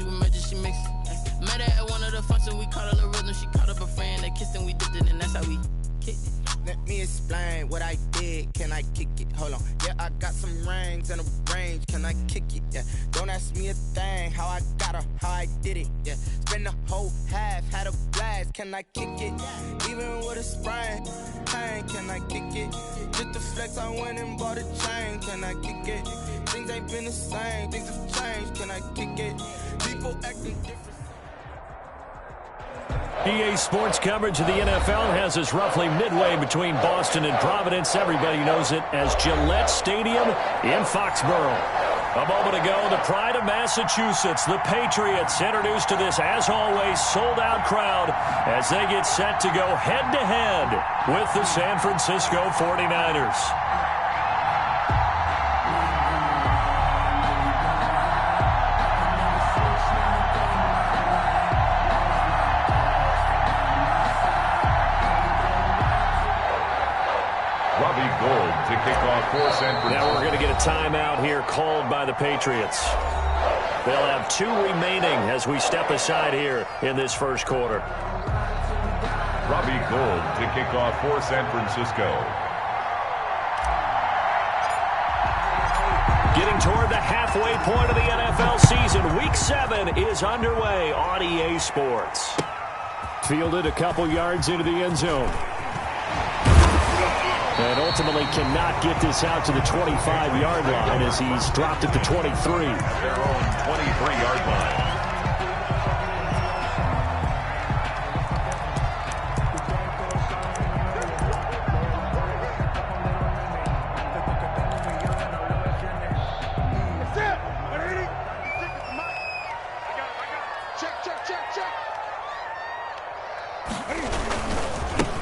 she with emergency mix. Met her at one of the functions, we caught her the rhythm. She caught up a friend, they kissed and we dipped it, and that's how we kicked it. Let me explain what I did. Can I kick it? Hold on. Yeah, I got some rings and a range. Can I kick it? Yeah. Don't ask me a thing. How I got her, how I did it. Yeah. Spend the whole half, had a blast. Can I kick it? Even with a sprain, pain. Can I kick it? Just the flex, I went and bought a chain. Can I kick it? Things ain't been the same. Things have changed. Can I kick it? People acting different. EA Sports coverage of the NFL has us roughly midway between Boston and Providence. Everybody knows it as Gillette Stadium in Foxborough. A moment ago, the pride of Massachusetts, the Patriots, introduced to this, as always, sold-out crowd as they get set to go head-to-head with the San Francisco 49ers. To kick off for San Francisco. Now we're going to get a timeout here called by the Patriots. They'll have 2 remaining as we step aside here in this first quarter. Robbie Gould to kick off for San Francisco. Getting toward the halfway point of the NFL season. Week 7 is underway on EA Sports. Fielded a couple yards into the end zone. And ultimately cannot get this out to the 25-yard line as he's dropped at the 23. Their own 23-yard line.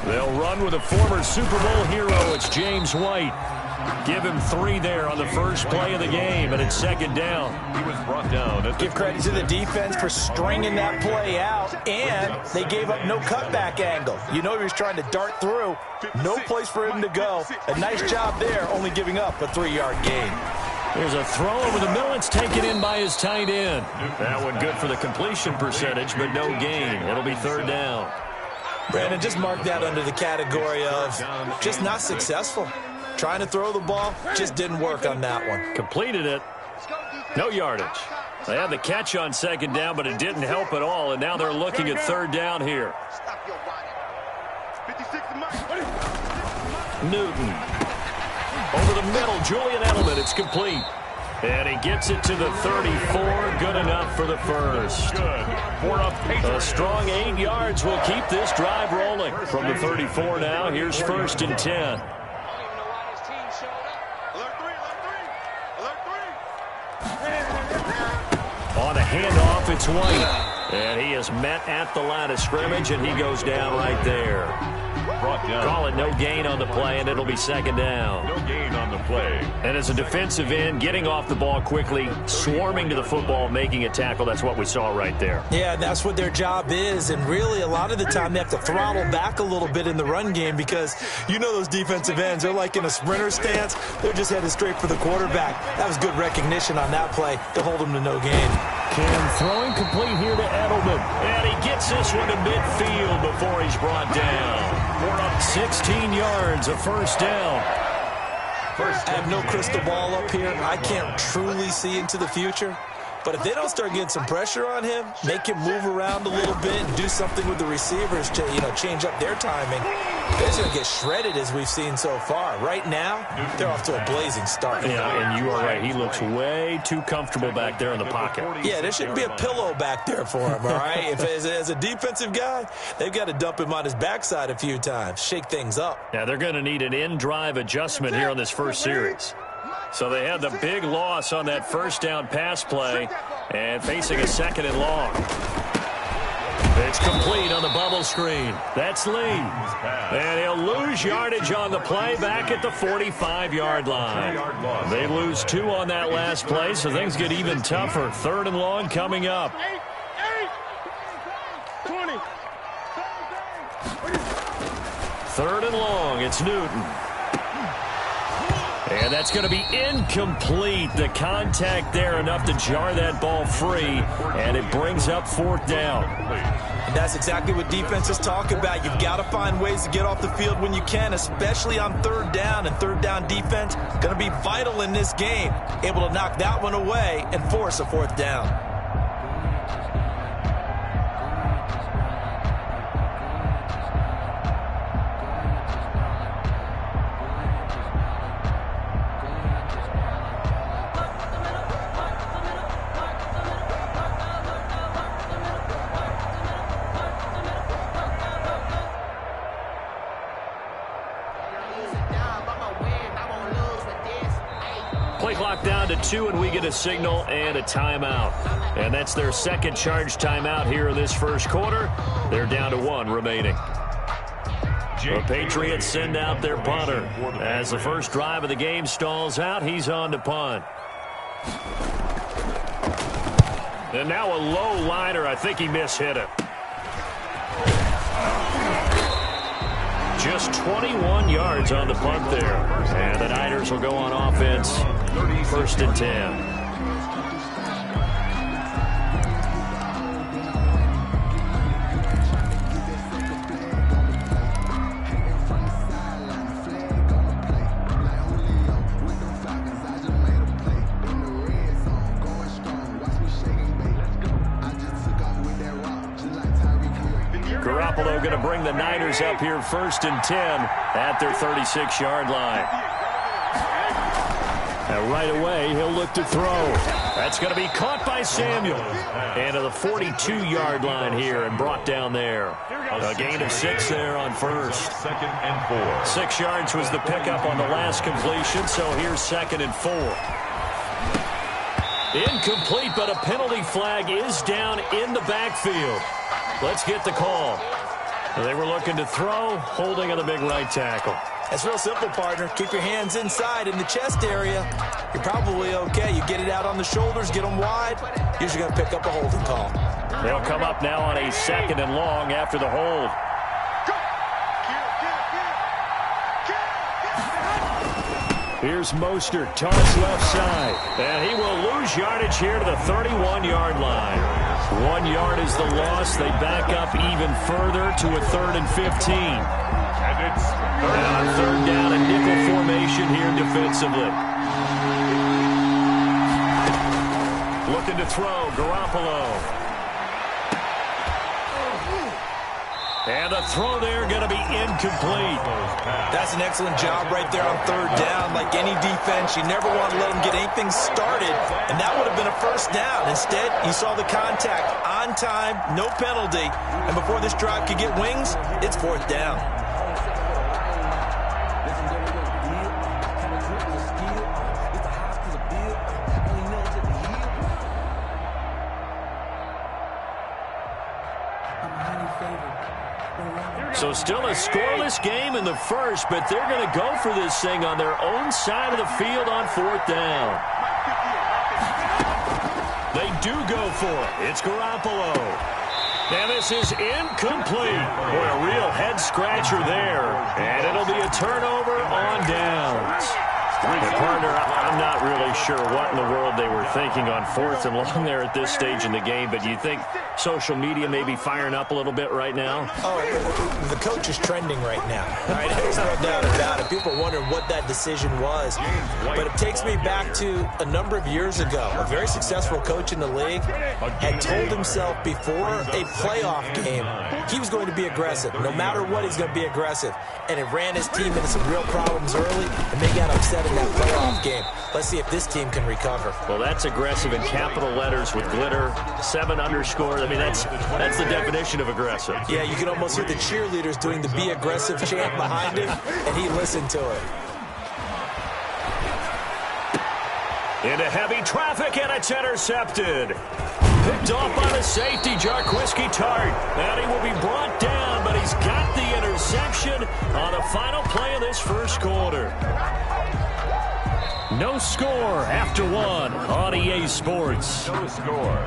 They'll run with a former Super Bowl hero. It's James White. Give him 3 there on the first play of the game, and it's second down. He was brought down. Give credit to the defense for stringing that play out, and they gave up no cutback angle. You know he was trying to dart through. No place for him to go. A nice job there, only giving up a 3-yard gain. There's a throw over the middle. It's taken in by his tight end. That one good for the completion percentage, but no gain. It'll be third down. Brandon, just mark that under the category of just not successful. Trying to throw the ball, just didn't work on that one. Completed it. No yardage. They had the catch on second down, but it didn't help at all, and now they're looking at third down here. Newton. Over the middle, Julian Edelman. It's complete. And he gets it to the 34. Good enough for the first. A strong 8 yards will keep this drive rolling. From the 34 now, here's first and 10. On a handoff, it's White. And he is met at the line of scrimmage, and he goes down right there. Call it no gain on the play, and it'll be second down. No gain on the play. And as a defensive end, getting off the ball quickly, swarming to the football, making a tackle, that's what we saw right there. Yeah, that's what their job is, and really a lot of the time they have to throttle back a little bit in the run game because you know those defensive ends, they're like in a sprinter stance. They're just headed straight for the quarterback. That was good recognition on that play to hold him to no gain. Cam throwing complete here to Edelman. And he gets this one to midfield before he's brought down. We're up 16 yards, a first down. I have no crystal ball up here. I can't truly see into the future. But if they don't start getting some pressure on him, make him move around a little bit and do something with the receivers to, change up their timing, they're just going to get shredded as we've seen so far. Right now, they're off to a blazing start. Yeah, and you are right. He looks way too comfortable back there in the pocket. Yeah, there shouldn't be a pillow back there for him, all right? If as a defensive guy, they've got to dump him on his backside a few times, shake things up. Yeah, they're going to need an in-drive adjustment here on this first series. So they had the big loss on that first down pass play and facing a second and long. It's complete on the bubble screen. That's Lee. And he'll lose yardage on the play back at the 45-yard line. They lose 2 on that last play, so things get even tougher. Third and long coming up. Third and long, it's Newton. And that's going to be incomplete. The contact there enough to jar that ball free, and it brings up 4th down. And that's exactly what defenses talk about. You've got to find ways to get off the field when you can, especially on 3rd down. And 3rd down defense going to be vital in this game. Able to knock that one away and force a 4th down. Play clock down to 2, and we get a signal and a timeout. And that's their second charge timeout here in this first quarter. They're down to 1 remaining. The Patriots send out their punter. As the first drive of the game stalls out, he's on to punt. And now a low liner. I think he misshit it. Just 21 yards on the punt there. And the Niners will go on offense. 1st and 10. Garoppolo going to bring the Niners up here 1st and 10 at their 36-yard line. And right away, he'll look to throw. That's going to be caught by Samuel. And to the 42-yard line here and brought down there. A gain of 6 there on 1st. 2nd and 4. 6 yards was the pickup on the last completion, so here's 2nd and 4. Incomplete, but a penalty flag is down in the backfield. Let's get the call. They were looking to throw, holding on the big right tackle. It's real simple, partner. Keep your hands inside in the chest area. You're probably okay. You get it out on the shoulders, get them wide. Usually going to pick up a holding call. They'll come up now on a 2nd and long after the hold. Here's Mostert, toss left side. And he will lose yardage here to the 31-yard line. 1 yard is the loss. They back up even further to a 3rd and 15. And it's 3rd down, a nickel formation here defensively. Looking to throw, Garoppolo. And the throw there going to be incomplete. That's an excellent job right there on 3rd down. Like any defense, you never want to let them get anything started, and that would have been a 1st down. Instead, you saw the contact on time, no penalty, and before this drive could get wings, it's 4th down. So still a scoreless game in the first, but they're going to go for this thing on their own side of the field on 4th down. They do go for it. It's Garoppolo. And this is incomplete. Boy, a real head-scratcher there. And it'll be a turnover on downs. And partner, I'm not really sure what in the world they were thinking on 4th and long there at this stage in the game, but do you think social media may be firing up a little bit right now? Oh, the coach is trending right now. Right? There's no doubt about it. People are wondering what that decision was. But it takes me back to a number of years ago. A very successful coach in the league had told himself before a playoff game he was going to be aggressive. No matter what, he's going to be aggressive. And it ran his team into some real problems early, and they got upset in that playoff game. Let's see if this team can recover. Well, that's aggressive in capital letters with glitter, 7 underscore. I mean, that's the definition of aggressive. Yeah, you can almost hear the cheerleaders doing the be aggressive chant behind him, and he listened to it. Into heavy traffic, and it's intercepted. Picked off by the safety, Jarquiski Tart. And he will be brought down, but he's got the interception on the final play of this first quarter. No score after 1 on EA Sports. no score.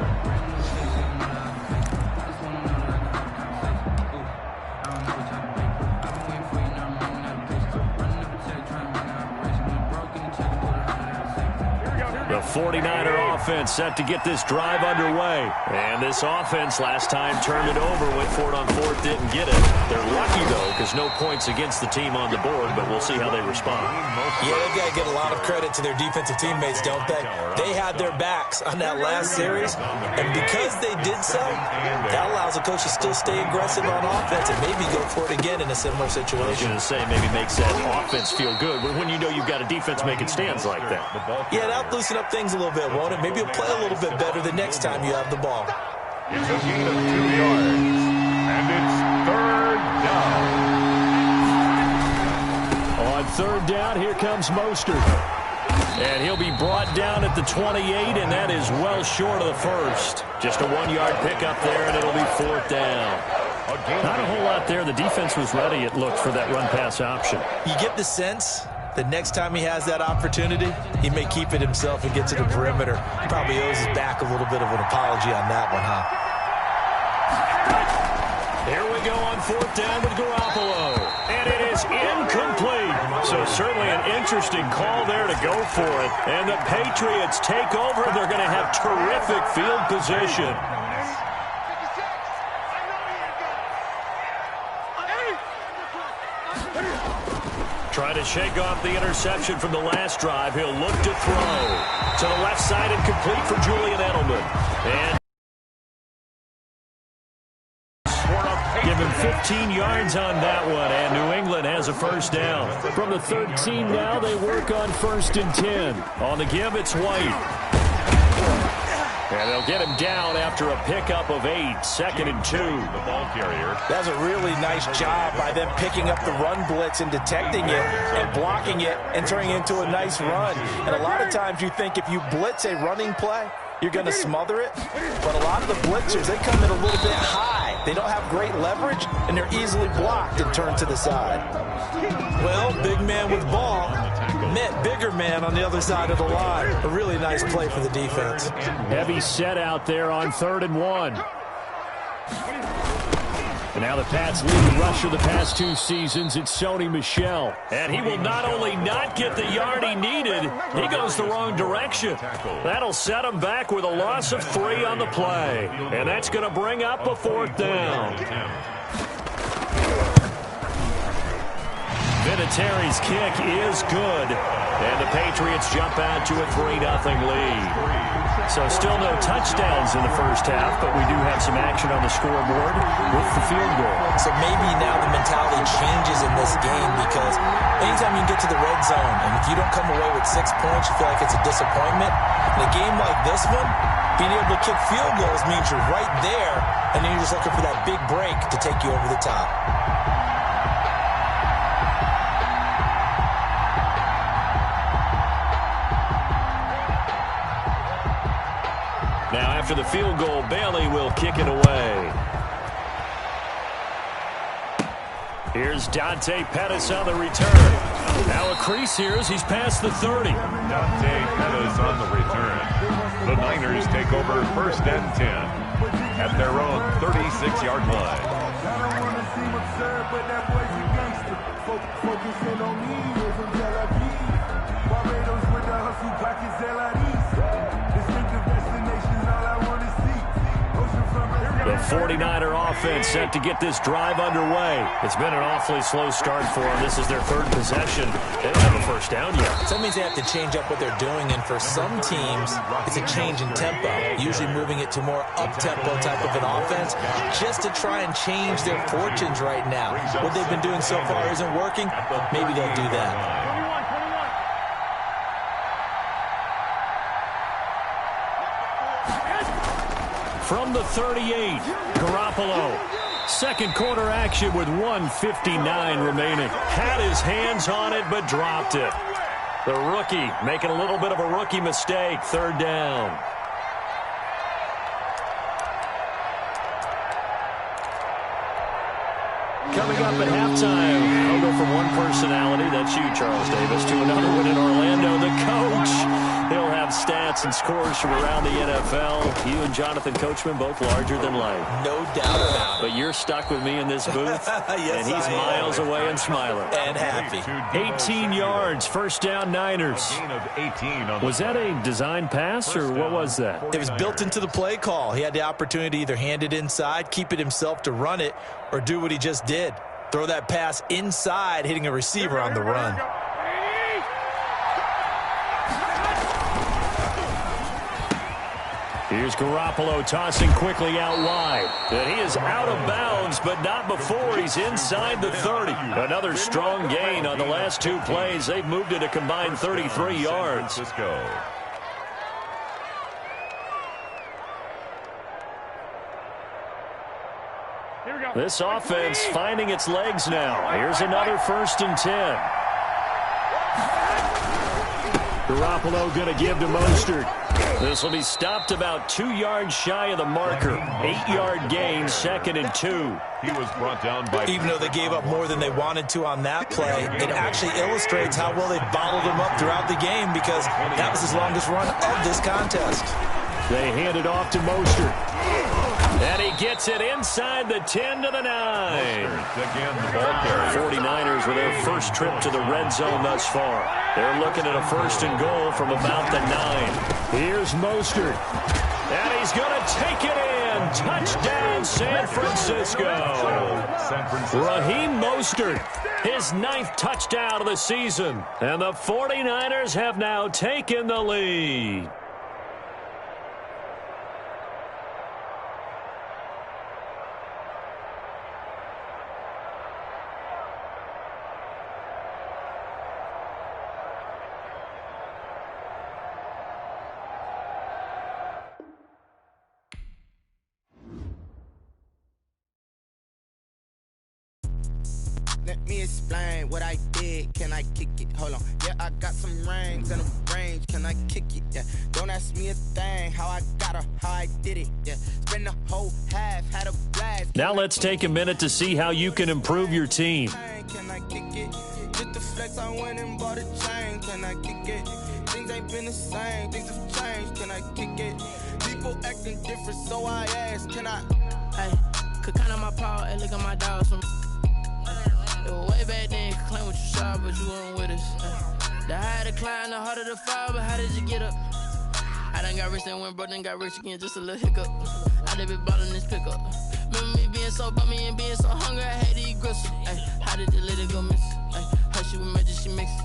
49er offense set to get this drive underway. And this offense last time turned it over, went for it on fourth, didn't get it. They're lucky, though, because no points against the team on the board, but we'll see how they respond. Yeah, they've got to give a lot of credit to their defensive teammates, don't they? They had their backs on that last series, and because they did so, that allows the coach to still stay aggressive on offense and maybe go for it again in a similar situation. I was going to say maybe makes that offense feel good, but when you know you've got a defense making stands like that. Yeah, that'll loosen up things a little bit, won't it? Maybe you'll play a little bit better the next time you have the ball. It's a gain of 2 yards, and it's third down. On third down, here comes Mostert. And he'll be brought down at the 28, and that is well short of the first. Just a 1-yard pickup there, and it'll be fourth down. Not a whole lot there. The defense was ready, it looked, for that run-pass option. You get the sense the next time he has that opportunity, he may keep it himself and get to the perimeter. He probably owes his back a little bit of an apology on that one, huh? Here we go on fourth down with Garoppolo. And it is incomplete. So certainly an interesting call there to go for it. And the Patriots take over. They're going to have terrific field position. Trying to shake off the interception from the last drive. He'll look to throw. To the left side and complete for Julian Edelman. And give him 15 yards on that one, and New England has a first down. From the 13 now, they work on 1st and 10. On the give, it's White. And they'll get him down after a pickup of 8, 2nd and 2. The ball carrier. That's a really nice job by them picking up the run blitz and detecting it and blocking it and turning it into a nice run. And a lot of times you think if you blitz a running play, you're going to smother it. But a lot of the blitzers, they come in a little bit high. They don't have great leverage, and they're easily blocked and turned to the side. Well, big man with ball met bigger man on the other side of the line. A really nice play for the defense. Heavy set out there on 3rd and 1. And now the Pats' leading rusher the past 2 seasons, it's Sony Michel. And he will not only not get the yard he needed, he goes the wrong direction. That'll set him back with a loss of 3 on the play. And that's going to bring up a 4th down. Vinatieri's kick is good. And the Patriots jump out to a 3-0 lead. So still no touchdowns in the first half, but we do have some action on the scoreboard with the field goal. So maybe now the mentality changes in this game, because anytime you get to the red zone and if you don't come away with 6 points, you feel like it's a disappointment. In a game like this one, being able to kick field goals means you're right there, and then you're just looking for that big break to take you over the top. Now, after the field goal, Bailey will kick it away. Here's Dante Pettis on the return. Now a crease here as he's past the 30. Dante Pettis on the return. The Niners take over 1st and 10 at their own 36-yard line. The 49er offense set to get this drive underway. It's been an awfully slow start for them. This is their 3rd possession. They don't have a first down yet. So that means they have to change up what they're doing, and for some teams, it's a change in tempo, usually moving it to more up-tempo type of an offense, just to try and change their fortunes right now. What they've been doing so far isn't working. Maybe they'll do that. From the 38, Garoppolo. 2nd quarter action with 1:59 remaining. Had his hands on it, but dropped it. The rookie making a little bit of a rookie mistake. 3rd down. Coming up at halftime, I'll go from one personality, that's you, Charles Davis, to another one in Orlando. The coach, he'll have advanced stats and scores from around the NFL. You and Jonathan Coachman both larger than life. No doubt about it. But you're stuck with me in this booth, yes, and he's miles away and smiling. And happy. 18 yards, first down Niners. Was that a design pass, or what was that? It was built into the play call. He had the opportunity to either hand it inside, keep it himself to run it, or do what he just did. Throw that pass inside, hitting a receiver on the run. Here's Garoppolo tossing quickly out wide. And he is out of bounds, but not before he's inside the 30. Another strong gain on the last two plays. They've moved it a combined 33 yards. This offense finding its legs now. Here's another 1st and 10. Garoppolo going to give to Mostert. This will be stopped about 2 yards shy of the marker. 8-yard gain, 2nd and 2. He was brought down by... Even though they gave up more than they wanted to on that play, it actually illustrates how well they bottled him up throughout the game, because that was his longest run of this contest. They hand it off to Mostert. And he gets it inside the 10 to the 9. Again, the ball carrier. 49ers with their first trip to the red zone thus far. They're looking at a 1st and goal from about the 9. Here's Mostert. And he's going to take it in. Touchdown, San Francisco. Raheem Mostert, his 9th touchdown of the season. And the 49ers have now taken the lead. Let me explain what I did. Can I kick it? Hold on. Yeah, I got some rings and a range. Can I kick it? Yeah. Don't ask me a thing. How I got her, how I did it. Yeah. Spend the whole half, had a blast. Now let's take a minute to see how you can improve your team. Can I kick it? Just the flex, I went and bought a chain. Can I kick it? Things ain't been the same. Things have changed. Can I kick it? People acting different, so I asked. Can I? Hey, could count on my paw and look at my dogs from. It was way back then, could claim what you saw, but you weren't with us. The higher the climb, the harder the fall, but how did you get up? I done got rich and went broke, then got rich again, just a little hiccup. I done been bought in this pickup. Remember me being so bummy and being so hungry, I had to eat gristle. How did the lady go miss? Her she was magic, she mixed.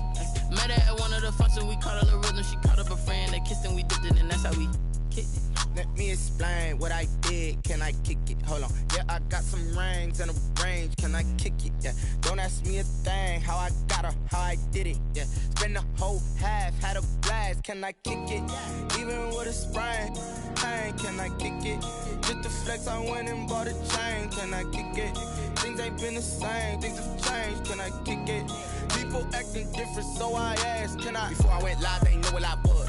Met her at one of the functions, we caught her the rhythm. She caught up a friend, they kissed and we dipped it, and that's how we kicked it. Let me explain what I did. Can I kick it? Hold on. Yeah, I got some rings and a range. Can I kick it? Yeah. Don't ask me a thing. How I got her, how I did it. Yeah. Spend the whole half, had a blast. Can I kick it? Even with a sprain. Hey, can I kick it? Just the flex, I went and bought a chain. Can I kick it? Things ain't been the same. Things have changed. Can I kick it? People acting different, so I asked. Can I? Before I went live, they know what I was.